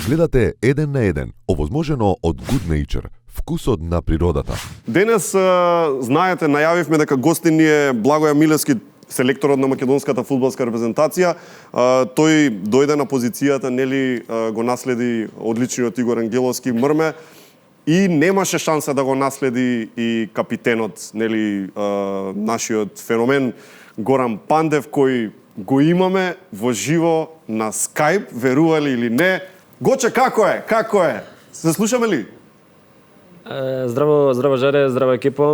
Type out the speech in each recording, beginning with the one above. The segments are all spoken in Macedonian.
Гледате Еден на еден, овозможено од Good Nature, вкусот на природата. Денес, знаете, најавивме дека гостин ни е Благоја Милевски, селекторот на македонската фудбалска репрезентација. Тој дојде на позицијата, нели, го наследи одличниот Игор Ангеловски Мрме и немаше шанса да го наследи и капитенот, нели, нашиот феномен Горан Пандев, кој го имаме во живо на Skype, верували или не. Гоче, како е? Како е? Се слушаме ли? Здраво Жаре, здраво екипо.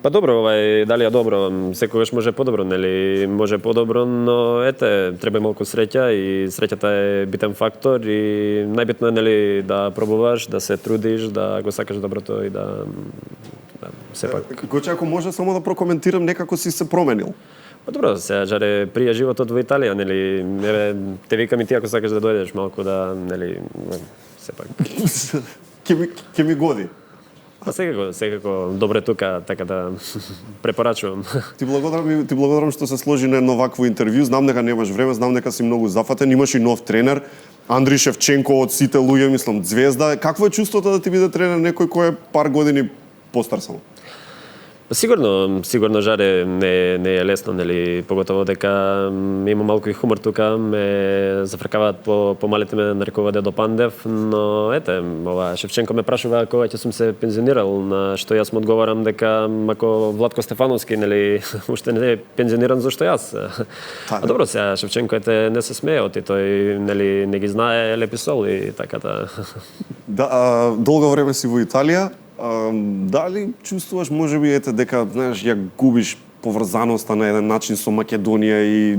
Па добро, дали е добро, секогаш може подобро, нели? Може подобро, но ете, треба малку среќа и среќата е битен фактор и најбитно е, нели, да пробуваш, да се трудиш, да го сакаш доброто и да сепак. Гоче, ако може само да прокоментирам, некако си се променил. Па добро, сега Жаре, прија животот во Италија, нели, те викам и ти ако сакаш да дојдеш малку да, нели, сепак. Ке ми годи. Па секако добро е тука, така да препорачувам. Ти благодарам што се сложи на едно вакво интервју. Знам дека немаш време, знам дека си многу зафатен, имаш и нов тренер, Андри Шевченко од сите луѓе, мислам, звезда. Какво е чувството да ти биде тренер некој кој е пар години постар само? Сигурно Жаре не е лесно, нели, поготово дека има малку и хумор тука, ме зафркаваат по малите, ме нарекуваат Дедо Пандев, но ете, ова Шевченко ме прашува кога ќе сум се пензионирал, на што јас му одговарам дека ако Владко Стефановски, нели, уште не е пензиониран, зашто јас? А добро, сега Шевченко не се смее од и тој, нели, не ги знае лепи соли, така да. Да, долго време си во Италија. Дали чувствуваш можеби дека, знаеш, ја губиш поврзаноста на еден начин со Македонија и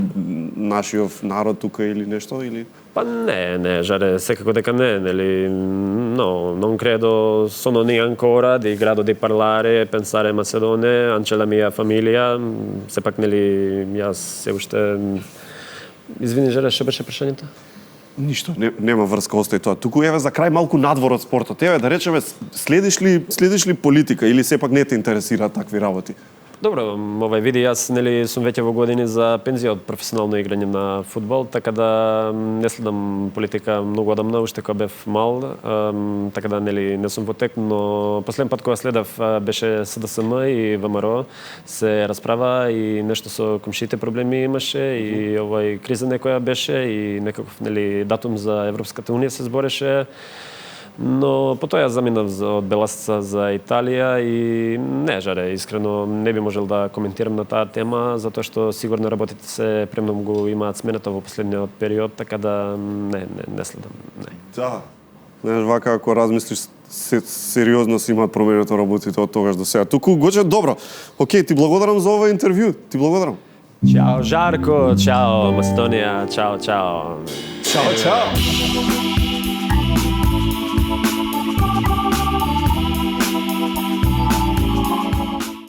нашиот народ тука или нешто, или? Па не, Жаре, секако дека не, нели, no, non credo sono ancora di grado di parlare, pensare Macedone, anche la mia famiglia, сепак, нели, јас се уште... Извини, Жаре, што беше прашањето? Ништо, нема врска, остај тоа. Туку еве за крај малку надвор од спортот. Еве да речеме, следиш ли политика или сепак не те интересираат такви работи? Добро, види, јас, нели, сум веќе во години за пензија од професионално играње на фудбал, така да не следам политика многу одамна, уште кога бев мал, така да, нели, не сум во тек, но последен пат кога следав беше СДСМ и ВМРО, се расправа и нешто со комшите проблеми имаше и криза некоја беше и некаков, нели, датум за Европската унија се збореше. Но потоа ја заминав од Беласица за Италија и не, Жаре, искрено не би можел да коментирам на таа тема, затоа што сигурно работите се премногу имаат смената во последниот период, така да не следам. Не. Да. Знаеш, вака ако размислиш, сериозно си имаат променето работите од тогаш до сега. Туку, Гоче, добро. Океј, ти благодарам за ова интервју. Ти благодарам. Чао, Жарко, чао, Македонија, чао. Чао.